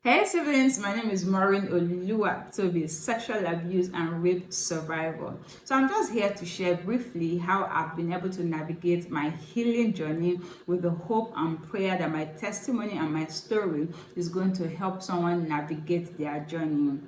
Hey siblings, my name is Maureen Olulua, to be sexual abuse and rape survivor. So I'm just here to share briefly how I've been able to navigate my healing journey with the hope and prayer that my testimony and my story is going to help someone navigate their journey.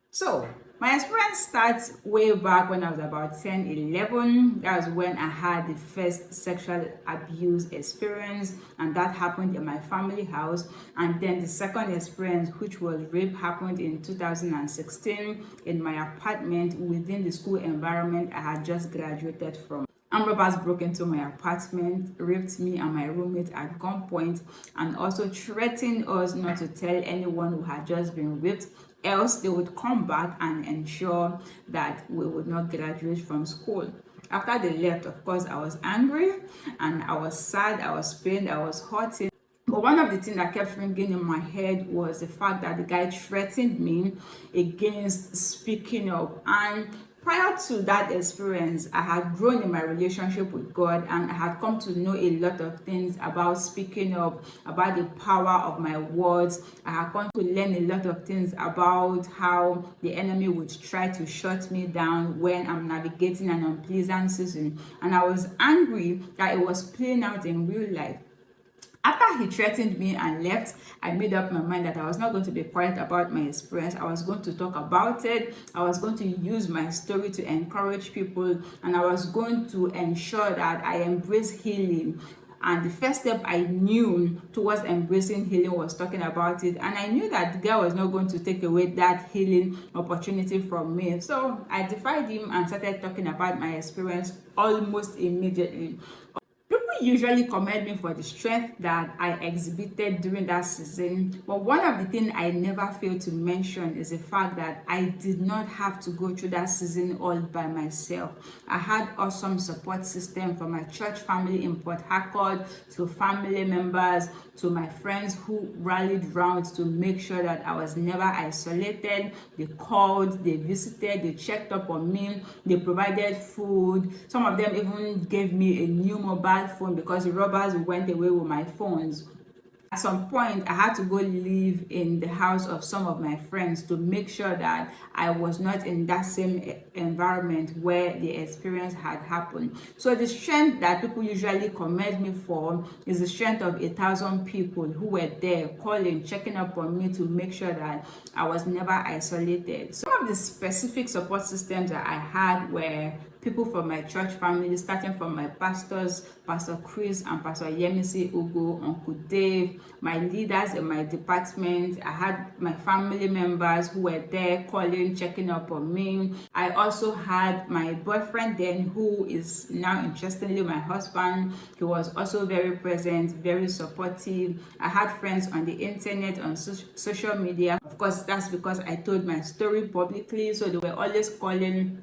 So, my experience starts way back when I was about 10, 11. That was when I had the first sexual abuse experience, and that happened in my family house. And then the second experience, which was rape, happened in 2016 in my apartment within the school environment I had just graduated from. Armed robbers broke into my apartment, raped me and my roommate at gunpoint, and also threatened us not to tell anyone who had just been raped, else they would come back and ensure that we would not graduate from school. After they left, of course, I was angry and I was sad, I was pained, I was hurting. But one of the things that kept ringing in my head was the fact that the guy threatened me against speaking up. And prior to that experience, I had grown in my relationship with God, and I had come to know a lot of things about speaking up, about the power of my words. I had come to learn a lot of things about how the enemy would try to shut me down when I'm navigating an unpleasant season. And I was angry that it was playing out in real life. After he threatened me and left, I made up my mind that I was not going to be quiet about my experience. I was going to talk about it. I was going to use my story to encourage people, and I was going to ensure that I embrace healing. And the first step I knew towards embracing healing was talking about it. And I knew that the guy was not going to take away that healing opportunity from me. So I defied him and started talking about my experience almost immediately. Usually commend me for the strength that I exhibited during that season, but one of the things I never fail to mention is the fact that I did not have to go through that season all by myself. I had awesome support system from my church family in Port Harcourt, to family members, to my friends who rallied round to make sure that I was never isolated. They called, they visited, they checked up on me, they provided food. Some of them even gave me a new mobile phone because the robbers went away with my phones. At some point, I had to go live in the house of some of my friends to make sure that I was not in that same environment where the experience had happened. So the strength that people usually commend me for is the strength of 1,000 people who were there calling, checking up on me to make sure that I was never isolated. Some of the specific support systems that I had were people from my church family, starting from my pastors, Pastor Chris and Pastor Yemisi Ugo, Uncle Dave, my leaders in my department. I had my family members who were there calling, checking up on me. I also had my boyfriend then, who is now interestingly my husband. He was also very present, very supportive. I had friends on the internet, on social media. Of course, that's because I told my story publicly, so they were always calling,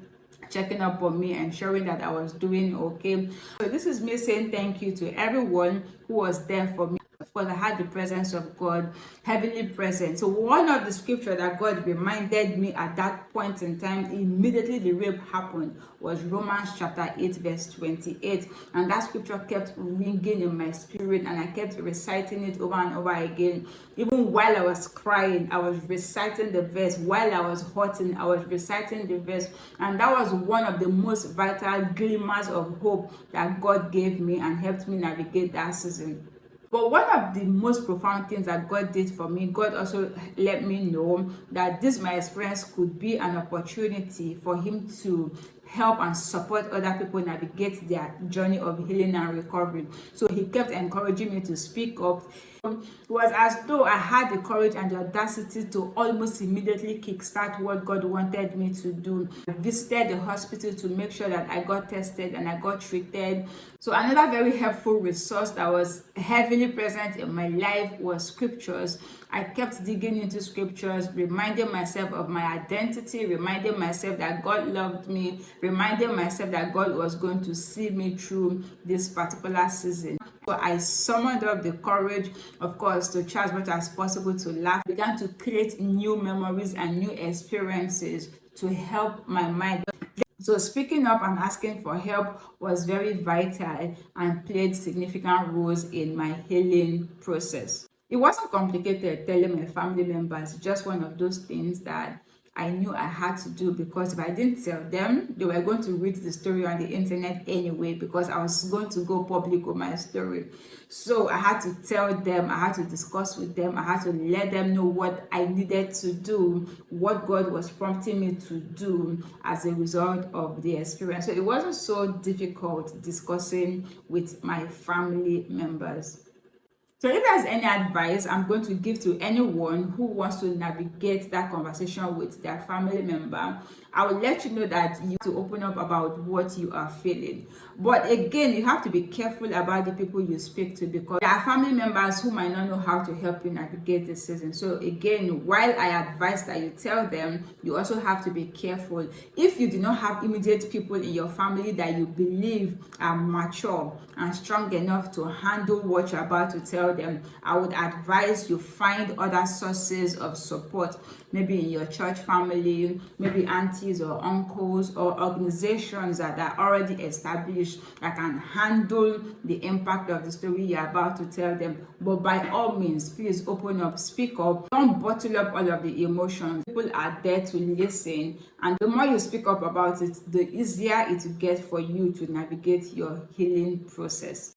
checking up on me, ensuring that I was doing okay. So this is me saying thank you to everyone who was there for me. Of course, I had the presence of God heavily present. So one of the scripture that God reminded me at that point in time, immediately the rape happened, was Romans chapter 8 verse 28. And that scripture kept ringing in my spirit, and I kept reciting it over and over again. Even while I was crying, I was reciting the verse. While I was hurting, I was reciting the verse. And that was one of the most vital glimmers of hope that God gave me and helped me navigate that season. But one of the most profound things that God did for me, God also let me know that this my experience could be an opportunity for him to help and support other people navigate their journey of healing and recovery. So he kept encouraging me to speak up. It was as though I had the courage and the audacity to almost immediately kickstart what God wanted me to do. I visited the hospital to make sure that I got tested and I got treated. So another very helpful resource that was heavily present in my life was scriptures. I kept digging into scriptures, reminding myself of my identity, reminding myself that God loved me, reminding myself that God was going to see me through this particular season. So I summoned up the courage, of course, to try as much as possible to laugh, began to create new memories and new experiences to help my mind. So speaking up and asking for help was very vital and played significant roles in my healing process. It wasn't complicated telling my family members, just one of those things that I knew I had to do, because if I didn't tell them, they were going to read the story on the internet anyway, because I was going to go public with my story. So I had to tell them, I had to discuss with them, I had to let them know what I needed to do, what God was prompting me to do as a result of the experience. So it wasn't so difficult discussing with my family members. So if there's any advice I'm going to give to anyone who wants to navigate that conversation with their family member, I will let you know that you have to open up about what you are feeling. But again, you have to be careful about the people you speak to, because there are family members who might not know how to help you navigate the season. So again, while I advise that you tell them, you also have to be careful. If you do not have immediate people in your family that you believe are mature and strong enough to handle what you're about to tell them, I would advise you find other sources of support, maybe in your church family, maybe aunties or uncles, or organizations that are already established that can handle the impact of the story you're about to tell them. But by all means, please open up, speak up, don't bottle up all of the emotions. People are there to listen, and the more you speak up about it, the easier it will get for you to navigate your healing process.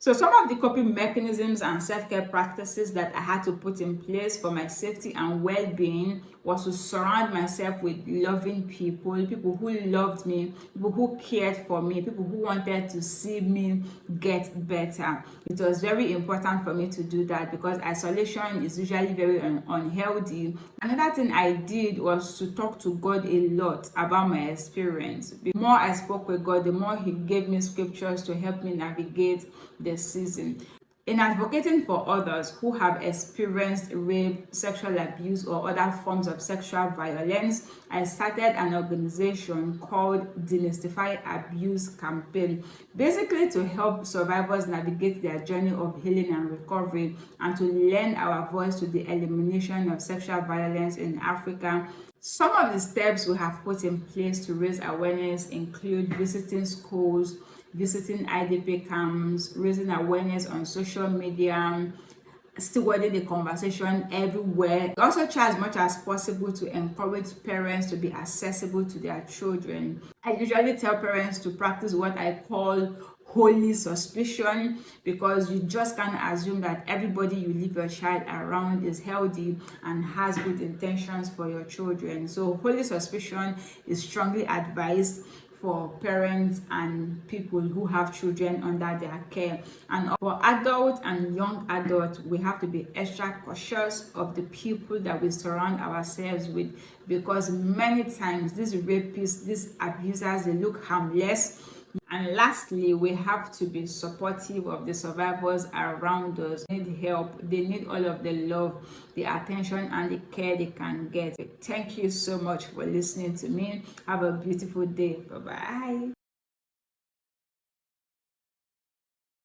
So some of the coping mechanisms and self-care practices that I had to put in place for my safety and well-being was to surround myself with loving people, people who loved me, people who cared for me, people who wanted to see me get better. It was very important for me to do that, because isolation is usually very unhealthy. Another thing I did was to talk to God a lot about my experience. The more I spoke with God, the more He gave me scriptures to help me navigate the season. In advocating for others who have experienced rape, sexual abuse, or other forms of sexual violence, I started an organization called Demystify Abuse Campaign, basically to help survivors navigate their journey of healing and recovery, and to lend our voice to the elimination of sexual violence in Africa. Some of the steps we have put in place to raise awareness include visiting schools, visiting IDP camps, raising awareness on social media, stewarding the conversation everywhere. We also try as much as possible to encourage parents to be accessible to their children. I usually tell parents to practice what I call holy suspicion, because you just can't assume that everybody you leave your child around is healthy and has good intentions for your children. So holy suspicion is strongly advised for parents and people who have children under their care. And for adults and young adults, we have to be extra cautious of the people that we surround ourselves with, because many times these rapists, these abusers, they look harmless. And lastly, we have to be supportive of the survivors around us. They need help, they need all of the love, the attention, and the care they can get. Thank you so much for listening to me. Have a beautiful day. Bye bye.